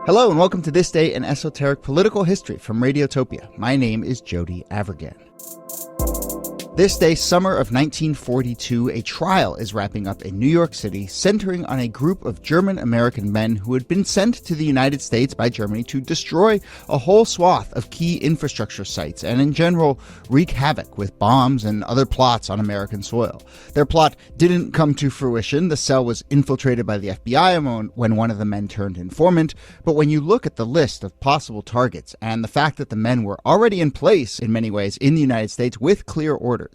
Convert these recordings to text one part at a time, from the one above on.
Hello and welcome to This Day in Esoteric Political History from Radiotopia. My name is Jody Avirgan. This day, summer of 1942, a trial is wrapping up in New York City centering on a group of German-American men who had been sent to the United States by Germany to destroy a whole swath of key infrastructure sites and, in general, wreak havoc with bombs and other plots on American soil. Their plot didn't come to fruition. The cell was infiltrated by the FBI when one of the men turned informant. But when you look at the list of possible targets and the fact that the men were already in place, in many ways, in the United States with clear orders,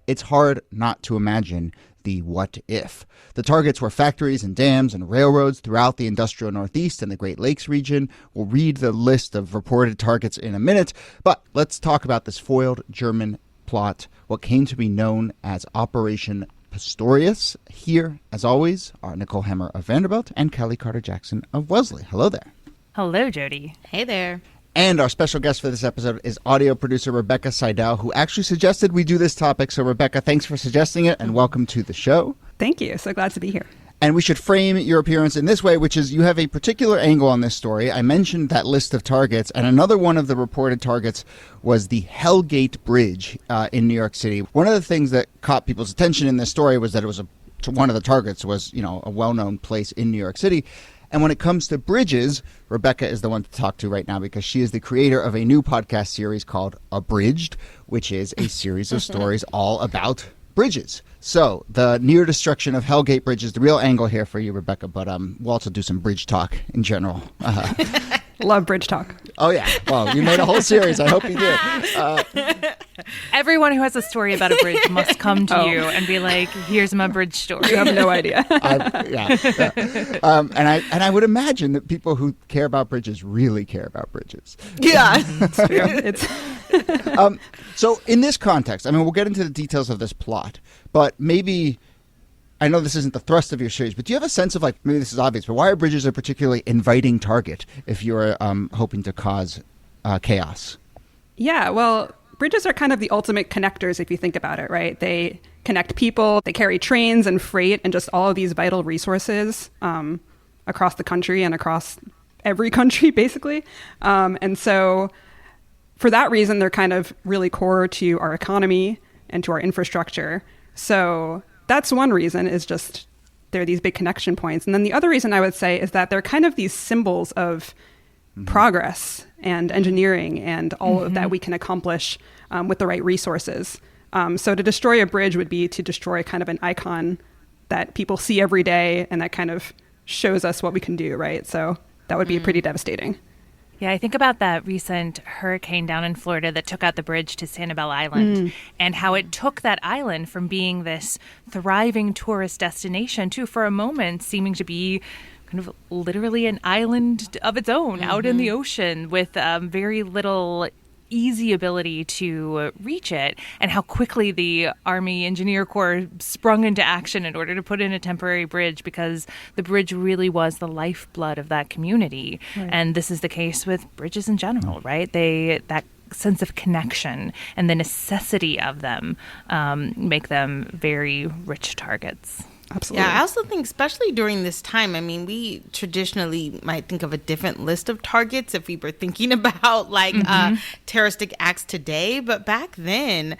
it's hard not to imagine the what if. The targets were factories and dams and railroads throughout the industrial Northeast and the Great Lakes region. We'll read the list of reported targets in a minute, but let's talk about this foiled German plot, what came to be known as Operation Pastorius. Here, as always, are Nicole Hammer of Vanderbilt and Kellie Carter-Jackson of Wellesley. Hello there. Hello, Jody. Hey there. And our special guest for this episode is audio producer Rebecca Seidel, who actually suggested we do this topic. So, Rebecca, thanks for suggesting it, and welcome to the show. Thank you. So glad to be here. And we should frame your appearance in this way, which is you have a particular angle on this story. I mentioned that list of targets, and another one of the reported targets was the Hellgate Bridge in New York City. One of the things that caught people's attention in this story was that it was one of the targets was, a well-known place in New York City. And when it comes to bridges, Rebecca is the one to talk to right now because she is the creator of a new podcast series called Abridged, which is a series of stories all about bridges. So the near destruction of Hellgate Bridge is the real angle here for you, Rebecca, but we'll also do some bridge talk in general. Love bridge talk. Oh, yeah. Well, you made a whole series. I hope you did. Everyone who has a story about a bridge must come to you and be like, here's my bridge story. You have no idea. And I would imagine that people who care about bridges really care about bridges. Yeah. It's true. So in this context, we'll get into the details of this plot, but maybe, I know this isn't the thrust of your series, but do you have a sense of, maybe this is obvious, but why are bridges a particularly inviting target if you're hoping to cause chaos? Yeah, well, bridges are kind of the ultimate connectors if you think about it, right? They connect people, they carry trains and freight and just all of these vital resources across the country and across every country, basically. And so for that reason, they're kind of really core to our economy and to our infrastructure. So that's one reason, is just they're these big connection points. And then the other reason I would say is that they're kind of these symbols of progress and engineering and all of that we can accomplish with the right resources. So to destroy a bridge would be to destroy kind of an icon that people see every day and that kind of shows us what we can do, right? So that would be pretty devastating. Yeah, I think about that recent hurricane down in Florida that took out the bridge to Sanibel Island and how it took that island from being this thriving tourist destination to, for a moment, seeming to be kind of literally an island of its own out in the ocean with very little easy ability to reach it, and how quickly the Army Engineer Corps sprung into action in order to put in a temporary bridge because the bridge really was the lifeblood of that community. Right. And this is the case with bridges in general, right? That sense of connection and the necessity of them make them very rich targets. Absolutely. Yeah, I also think, especially during this time, we traditionally might think of a different list of targets if we were thinking about terroristic acts today. But back then,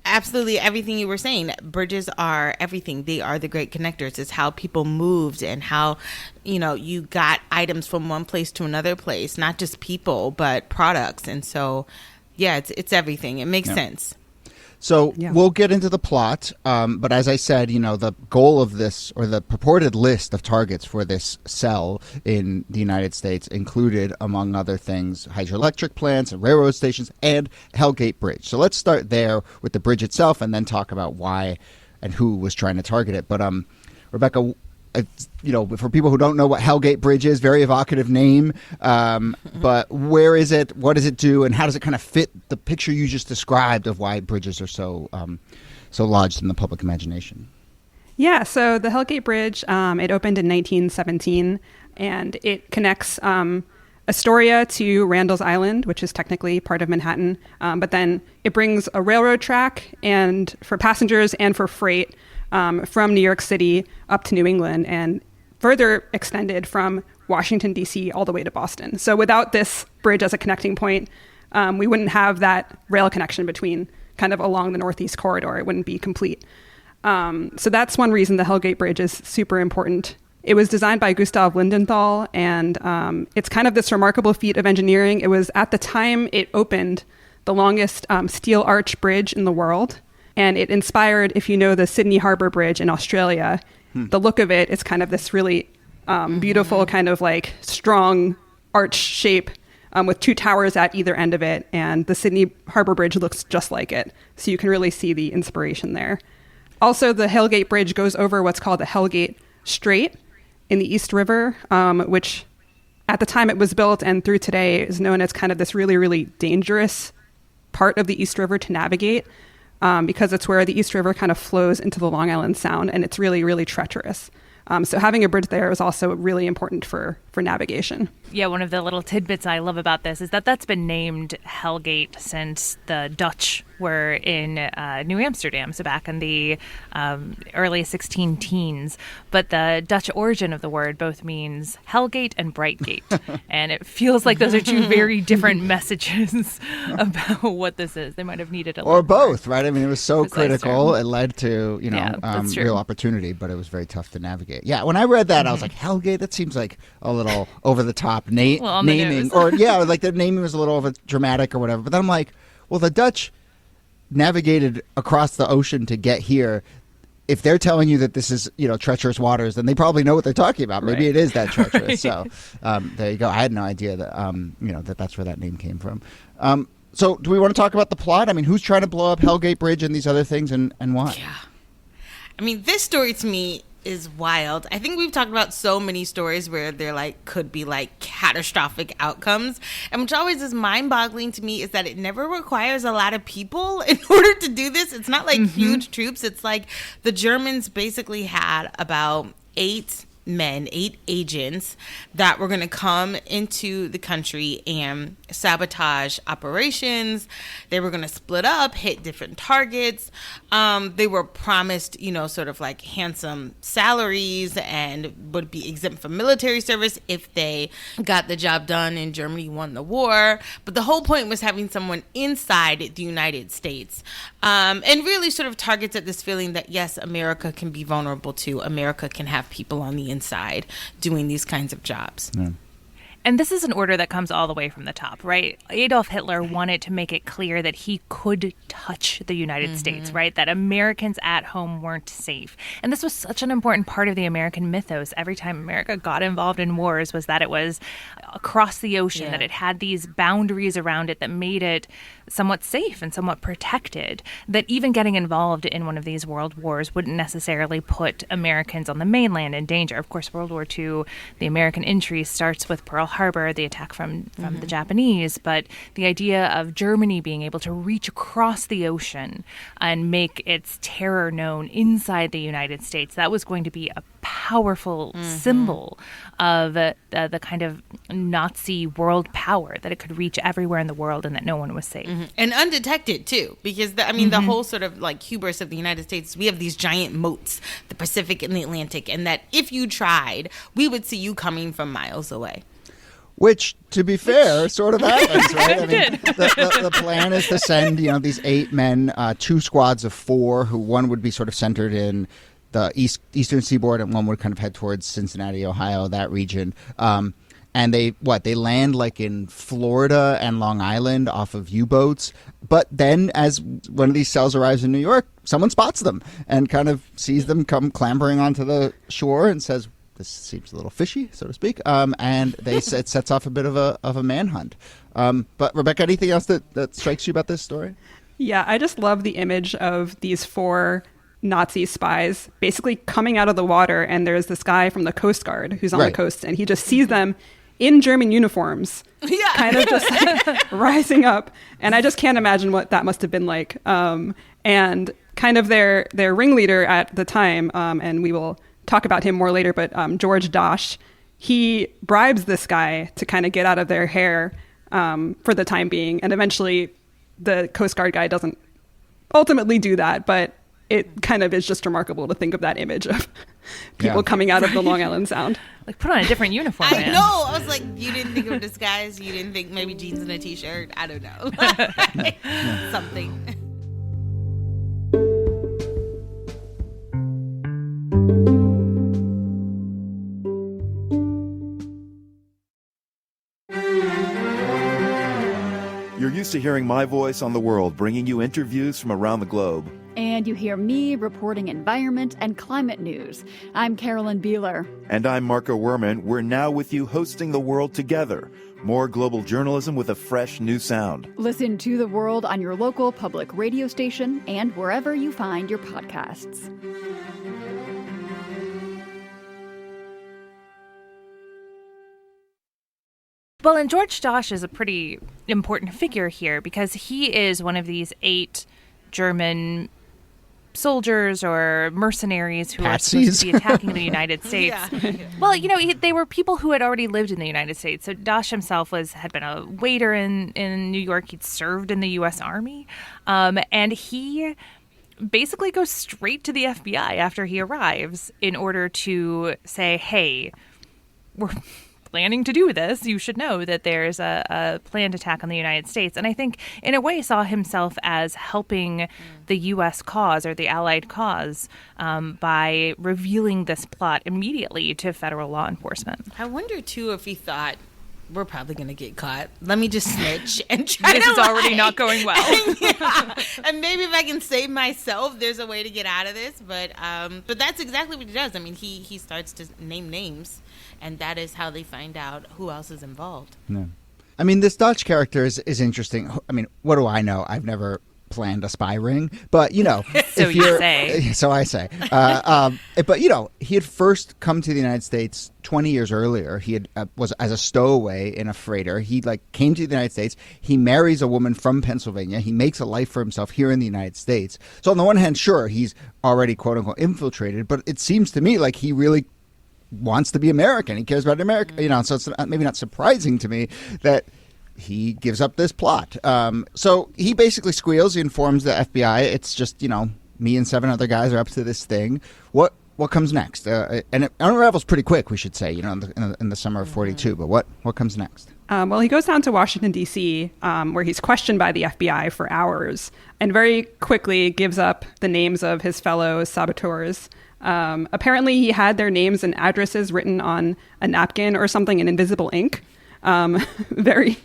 absolutely everything you were saying, bridges are everything. They are the great connectors. It's how people moved and how, you got items from one place to another place, not just people, but products. And so, yeah, it's everything. It makes sense. So we'll get into the plot, but as I said, the goal of this, or the purported list of targets for this cell in the United States, included, among other things, hydroelectric plants and railroad stations and Hellgate Bridge. So let's start there with the bridge itself and then talk about why and who was trying to target it. But Rebecca, for people who don't know what Hellgate Bridge is, very evocative name, but where is it, what does it do, and how does it kind of fit the picture you just described of why bridges are so lodged in the public imagination? Yeah, so the Hellgate Bridge, it opened in 1917, and it connects Astoria to Randall's Island, which is technically part of Manhattan, but then it brings a railroad track and for passengers and for freight from New York City up to New England, and further extended from Washington, D.C. all the way to Boston. So without this bridge as a connecting point, we wouldn't have that rail connection between kind of along the Northeast corridor. It wouldn't be complete. So that's one reason the Hellgate Bridge is super important. It was designed by Gustav Lindenthal, and it's kind of this remarkable feat of engineering. It was, at the time it opened, the longest steel arch bridge in the world. And it inspired, if you know the Sydney Harbour Bridge in Australia, the look of it is kind of this really beautiful kind of like strong arch shape with two towers at either end of it. And the Sydney Harbour Bridge looks just like it. So you can really see the inspiration there. Also, the Hellgate Bridge goes over what's called the Hellgate Strait in the East River, which at the time it was built and through today is known as kind of this really, really dangerous part of the East River to navigate, because it's where the East River kind of flows into the Long Island Sound, and it's really, really treacherous. So having a bridge there is also really important for navigation. Yeah, one of the little tidbits I love about this is that that's been named Hellgate since the Dutch were in New Amsterdam, so back in the early 16 teens. But the Dutch origin of the word both means Hellgate and Brightgate. And it feels like those are two very different messages about what this is. They might have needed a or little both, more right? I mean, it was so critical. term. It led to, Yeah, that's true. real opportunity, but it was very tough to navigate. Yeah, when I read that, I was like, Hellgate, that seems like a little over the top Well, on the naming. nose. Or, yeah, like the naming was a little over dramatic or whatever. But then I'm like, well, the Dutch navigated across the ocean to get here. If they're telling you that this is, treacherous waters, then they probably know what they're talking about. Maybe Right. it is that treacherous. So there you go. I had no idea that, that's where that name came from. So do we want to talk about the plot? I mean, who's trying to blow up Hellgate Bridge and these other things, and why? Yeah. I mean, this story to me is wild. I think we've talked about so many stories where there could be catastrophic outcomes, and which always is mind-boggling to me is that it never requires a lot of people in order to do this. It's not like huge troops. It's like the Germans basically had about 8 agents that were going to come into the country and sabotage operations. They were going to split up, hit different targets. They were promised, sort of handsome salaries and would be exempt from military service if they got the job done and Germany won the war. But the whole point was having someone inside the United States, and really sort of targets at this feeling that, yes, America can be vulnerable too. America can have people on the inside doing these kinds of jobs. Yeah. And this is an order that comes all the way from the top, right? Adolf Hitler wanted to make it clear that he could touch the United States, right? That Americans at home weren't safe. And this was such an important part of the American mythos. Every time America got involved in wars was that it was across the ocean, that it had these boundaries around it that made it somewhat safe and somewhat protected, that even getting involved in one of these world wars wouldn't necessarily put Americans on the mainland in danger. Of course, World War II, the American entry starts with Pearl Harbor, the attack from the Japanese, but the idea of Germany being able to reach across the ocean and make its terror known inside the United States, that was going to be a powerful symbol of the kind of Nazi world power, that it could reach everywhere in the world and that no one was safe. And undetected too, because the whole sort of hubris of the United States, we have these giant moats, the Pacific and the Atlantic, and that if you tried, we would see you coming from miles away. Which, to be fair, sort of happens, right? I mean, the plan is to send, these 8 men, 2 squads of 4, who one would be sort of centered in the eastern seaboard, and one would kind of head towards Cincinnati, Ohio, that region. And they land in Florida and Long Island off of U-boats. But then as one of these cells arrives in New York, someone spots them and kind of sees them come clambering onto the shore and says, this seems a little fishy, so to speak. And it sets off a bit of a manhunt. But Rebecca, anything else that strikes you about this story? Yeah, I just love the image of these 4 Nazi spies basically coming out of the water, and there's this guy from the Coast Guard who's on the coast, and he just sees them in German uniforms, kind of just rising up. And I just can't imagine what that must have been like. And kind of their ringleader at the time, and we will talk about him more later, but George Dosch, he bribes this guy to kind of get out of their hair for the time being. And eventually the Coast Guard guy doesn't ultimately do that, but it kind of is just remarkable to think of that image of people coming out of the Long Island Sound. Like, put on a different uniform, I man. know. I was like, you didn't think of disguise. You didn't think maybe jeans and a T-shirt. I don't know. Something. You're used to hearing my voice on the world, bringing you interviews from around the globe. And you hear me reporting environment and climate news. I'm Carolyn Beeler. And I'm Marco Werman. We're now with you hosting the world together. More global journalism with a fresh new sound. Listen to The World on your local public radio station and wherever you find your podcasts. Well, and George Dosch is a pretty important figure here because he is one of these 8 German soldiers or mercenaries who are supposed to be attacking the United States. Well, they were people who had already lived in the United States. So Dosch himself had been a waiter in New York. He'd served in the U.S. Army. And he basically goes straight to the FBI after he arrives in order to say, hey, we're planning to do this. You should know that there's a planned attack on the United States. And I think, in a way, saw himself as helping the U.S. cause or the Allied cause by revealing this plot immediately to federal law enforcement. I wonder, too, if he thought, we're probably going to get caught. Let me just snitch and try This is already not going well. And maybe if I can save myself, there's a way to get out of this. But that's exactly what he does. I mean, he starts to name names, and that is how they find out who else is involved. No. I mean, this Dutch character is interesting. I mean, what do I know? I've never planned a spy ring, but So you say. So I say. But he had first come to the United States 20 years earlier. He had was as a stowaway in a freighter. He came to the United States. He marries a woman from Pennsylvania. He makes a life for himself here in the United States. So on the one hand, sure, he's already quote unquote infiltrated, but it seems to me like he really wants to be American. He cares about America. So it's maybe not surprising to me that he gives up this plot. So he basically squeals. He informs the FBI. It's just, me and 7 other guys are up to this thing. What comes next? And it unravels pretty quick, we should say, in the summer of 42. But what comes next? Well, he goes down to Washington, D.C., where he's questioned by the FBI for hours and very quickly gives up the names of his fellow saboteurs. Apparently, he had their names and addresses written on a napkin or something in invisible ink. Very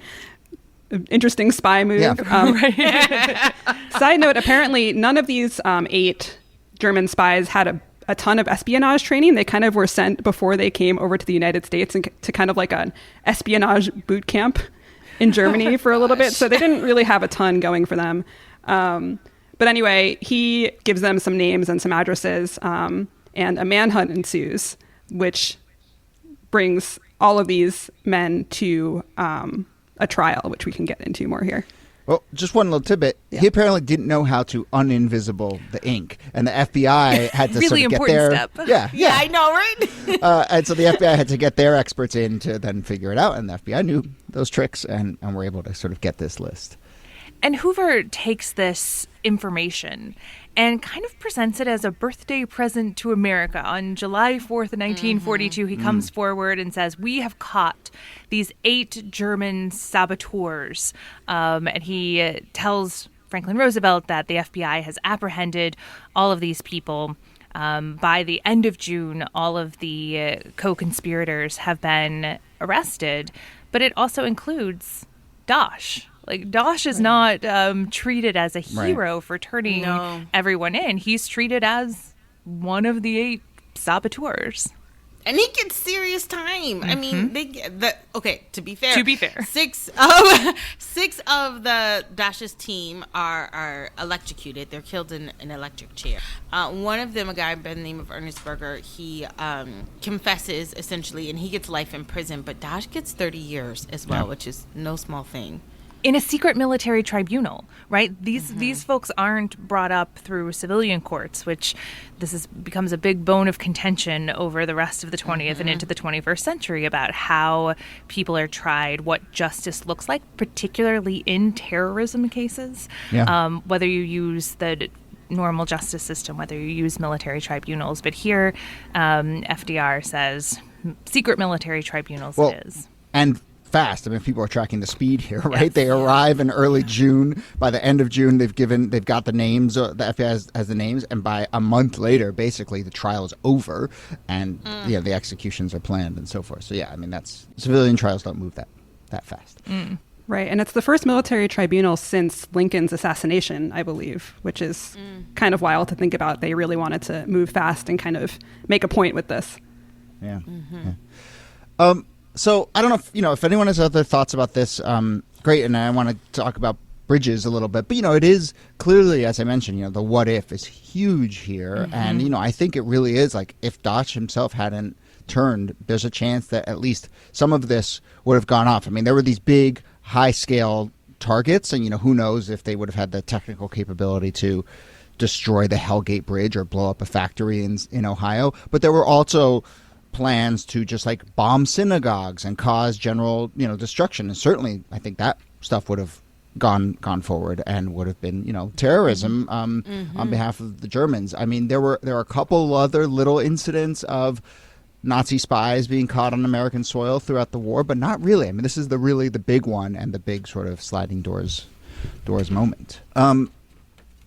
interesting spy move. Yeah. Side note, apparently none of these 8 German spies had a ton of espionage training. They kind of were sent before they came over to the United States and to kind of like an espionage boot camp in Germany for a little bit. So they didn't really have a ton going for them. But anyway, he gives them some names and some addresses, and a manhunt ensues, which brings all of these men to a trial, which we can get into more here. Well, just one little tidbit. Yeah. He apparently didn't know how to uninvisible the ink, and the FBI had to really sort of important get their... step. Yeah, I know, right? And so the FBI had to get their experts in to then figure it out, and the FBI knew those tricks and were able to sort of get this list. And Hoover takes this information and kind of presents it as a birthday present to America. On July 4th, 1942, he comes forward and says, we have caught these 8 German saboteurs. And he tells Franklin Roosevelt that the FBI has apprehended all of these people. By the end of June, all of the co-conspirators have been arrested. But it also includes Dosch. Dosch is not treated as a hero for turning everyone in. He's treated as one of the 8 saboteurs. And he gets serious time. I mean, to be fair. 6 of the Dosch's team are electrocuted. They're killed in an electric chair. One of them, a guy by the name of Ernest Berger, he confesses, essentially, and he gets life in prison. But Dosch gets 30 years as well, which is no small thing. In a secret military tribunal, right? These folks aren't brought up through civilian courts, which becomes a big bone of contention over the rest of the 20th and into the 21st century about how people are tried, what justice looks like, particularly in terrorism cases. Yeah. Whether you use the normal justice system, whether you use military tribunals. But here, FDR says secret military tribunals it is. And fast. I mean, people are tracking the speed here, right? Yes. They arrive in early June. By the end of June, they've got the names. The FBI has the names, and by a month later, basically, the trial is over, and the executions are planned and so forth. So yeah, I mean, civilian trials don't move that fast. Right, and it's the first military tribunal since Lincoln's assassination, I believe, which is kind of wild to think about. They really wanted to move fast and kind of make a point with this. Yeah. So I don't know if anyone has other thoughts about this. Great, and I want to talk about bridges a little bit. But it is clearly, as I mentioned, the what if is huge here, and I think it really is like if Dodge himself hadn't turned, there's a chance that at least some of this would have gone off. I mean, there were these big, high-scale targets, and who knows if they would have had the technical capability to destroy the Hellgate Bridge or blow up a factory in Ohio. But there were also plans to just like bomb synagogues and cause general destruction, and certainly I think that stuff would have gone forward and would have been terrorism on behalf of the Germans. I mean, there were a couple other little incidents of Nazi spies being caught on American soil throughout the war, but not really. I mean, this is really the big one and the big sort of sliding doors moment.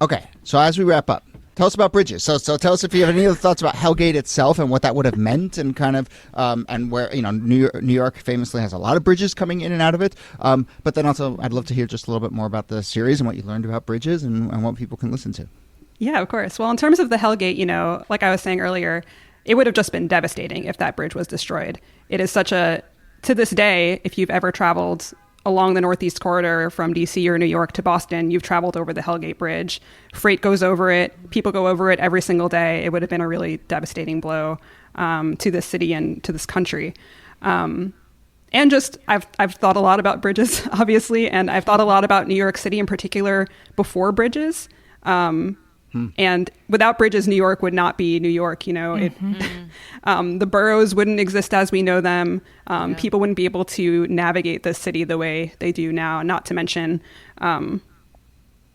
Okay, so as we wrap up, tell us about bridges. So tell us if you have any other thoughts about Hellgate itself and what that would have meant, and kind of and where New York famously has a lot of bridges coming in and out of it. But then also, I'd love to hear just a little bit more about the series and what you learned about bridges and what people can listen to. Yeah, of course. Well, in terms of the Hellgate, like I was saying earlier, it would have just been devastating if that bridge was destroyed. It is to this day, if you've ever traveled along the Northeast Corridor from DC or New York to Boston, you've traveled over the Hellgate Bridge. Freight goes over it. People go over it every single day. It would have been a really devastating blow to this city and to this country. And just, I've thought a lot about bridges, obviously, and I've thought a lot about New York City in particular before bridges. And without bridges, New York would not be New York. The boroughs wouldn't exist as we know them. People wouldn't be able to navigate the city the way they do now, not to mention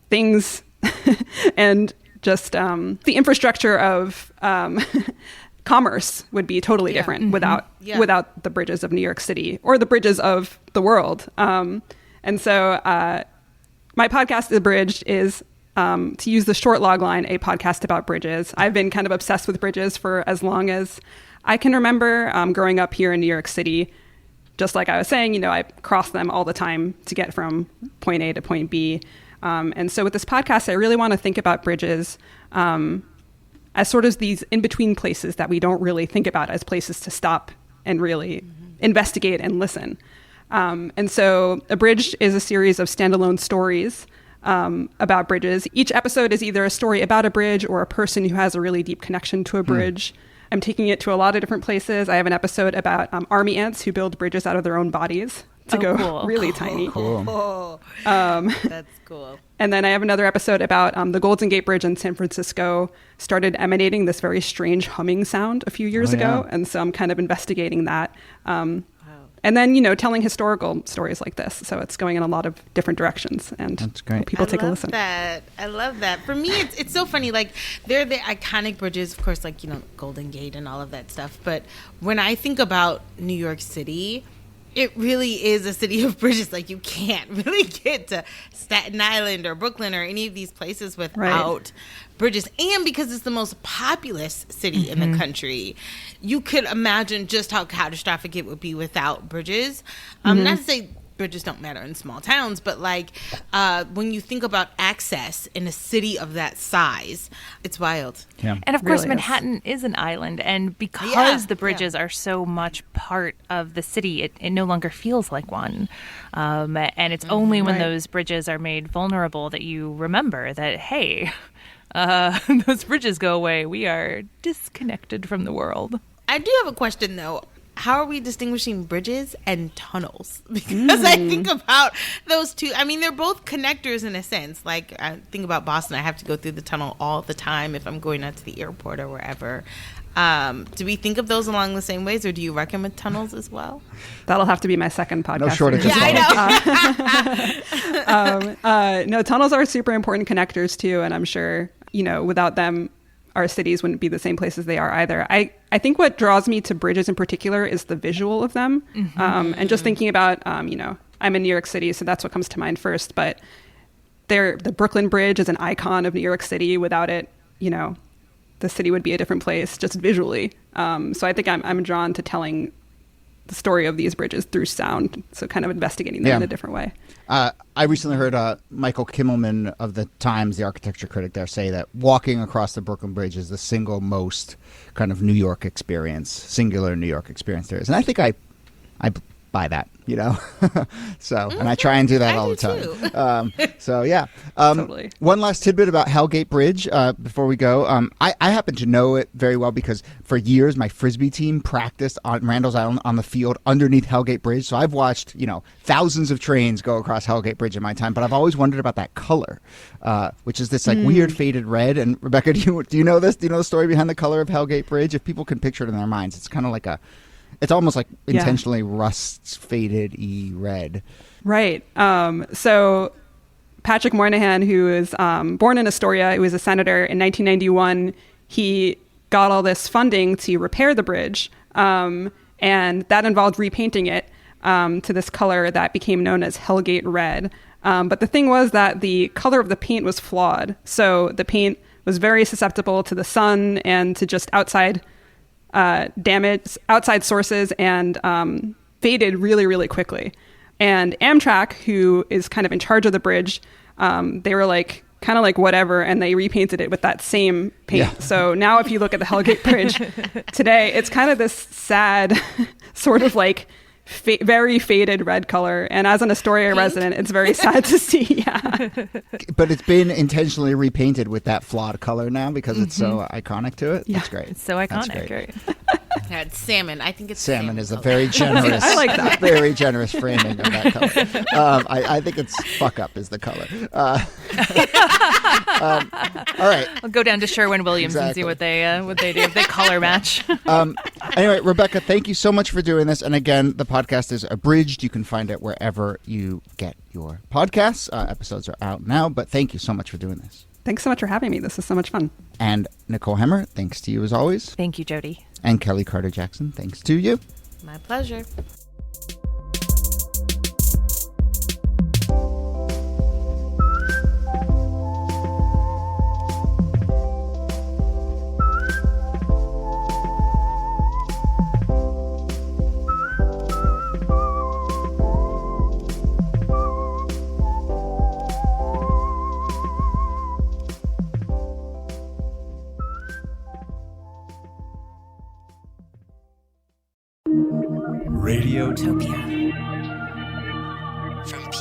things and just the infrastructure of commerce would be totally different without the bridges of New York City or the bridges of the world. And so my podcast, The Bridged, is to use the short log line, a podcast about bridges. I've been kind of obsessed with bridges for as long as I can remember. Growing up here in New York City, just like I was saying, I cross them all the time to get from point A to point B. And so with this podcast, I really want to think about bridges as sort of these in-between places that we don't really think about as places to stop and really investigate and listen. And so A Bridge is a series of standalone stories about bridges. Each episode is either a story about a bridge or a person who has a really deep connection to a bridge. I'm taking it to a lot of different places. I have an episode about army ants who build bridges out of their own bodies to go really tiny. Cool. That's cool. And then I have another episode about the Golden Gate Bridge in San Francisco started emanating this very strange humming sound a few years ago. And so I'm kind of investigating that. And then, telling historical stories like this. So it's going in a lot of different directions. And that's great. People take a listen. I love that. For me, it's so funny. Like, they're the iconic bridges, of course, like, Golden Gate and all of that stuff. But when I think about New York City, it really is a city of bridges. Like, you can't really get to Staten Island or Brooklyn or any of these places without bridges. And because it's the most populous city in the country, you could imagine just how catastrophic it would be without bridges. Not to say bridges don't matter in small towns, but like when you think about access in a city of that size, it's wild. Yeah. And of course, really Manhattan is an island, and because the bridges are so much part of the city, it no longer feels like one. And it's only when those bridges are made vulnerable that you remember that, hey, those bridges go away. We are disconnected from the world. I do have a question, though. How are we distinguishing bridges and tunnels? Because I think about those two. I mean, they're both connectors in a sense. Like, I think about Boston. I have to go through the tunnel all the time if I'm going out to the airport or wherever. Do we think of those along the same ways, or do you recommend tunnels as well? That'll have to be my second podcast. No shortage of I know. No, tunnels are super important connectors too, and I'm sure without them, our cities wouldn't be the same places they are either. I think what draws me to bridges in particular is the visual of them. And just thinking about, I'm in New York City, so that's what comes to mind first. But the Brooklyn Bridge is an icon of New York City. Without it, the city would be a different place just visually. So I think I'm drawn to telling the story of these bridges through sound, so kind of investigating them in a different way. I recently heard Michael Kimmelman of the Times, the architecture critic there, say that walking across the Brooklyn Bridge is the single most kind of New York experience, singular New York experience there is. And I think I buy that, So, and I try and do that all the time. So, yeah. Totally. One last tidbit about Hellgate Bridge before we go. I happen to know it very well because for years my Frisbee team practiced on Randall's Island on the field underneath Hellgate Bridge. So I've watched, thousands of trains go across Hellgate Bridge in my time. But I've always wondered about that color, which is this weird faded red. And Rebecca, do you know this? Do you know the story behind the color of Hellgate Bridge? If people can picture it in their minds, it's kind of like it's almost like intentionally rust-faded-y red. Right. So Patrick Moynihan, who is born in Astoria, he was a senator in 1991. He got all this funding to repair the bridge, and that involved repainting it to this color that became known as Hellgate Red. But the thing was that the color of the paint was flawed. So the paint was very susceptible to the sun and to just outside damage, outside sources, and faded really, really quickly. And Amtrak, who is kind of in charge of the bridge, they were kind of like whatever, and they repainted it with that same paint. Yeah. So now if you look at the Hellgate Bridge today, it's kind of this sad sort of very faded red color. And as an Astoria resident, it's very sad to see. Yeah. But it's been intentionally repainted with that flawed color now because it's so iconic to it. Yeah. That's great. It's so iconic. Right? Yeah, it's salmon. I think it's salmon is a very generous. I like that. Very generous framing of that color. I think it's fuck up is the color. All right. I'll go down to Sherwin-Williams and see what they do if they color match. Anyway, Rebecca, thank you so much for doing this. And again, the podcast is abridged. You can find it wherever you get your podcasts. Episodes are out now, but thank you so much for doing this. Thanks so much for having me. This is so much fun. And Nicole Hemmer, thanks to you as always. Thank you, Jody. And Kellie Carter-Jackson, thanks to you. My pleasure. Radiotopia. From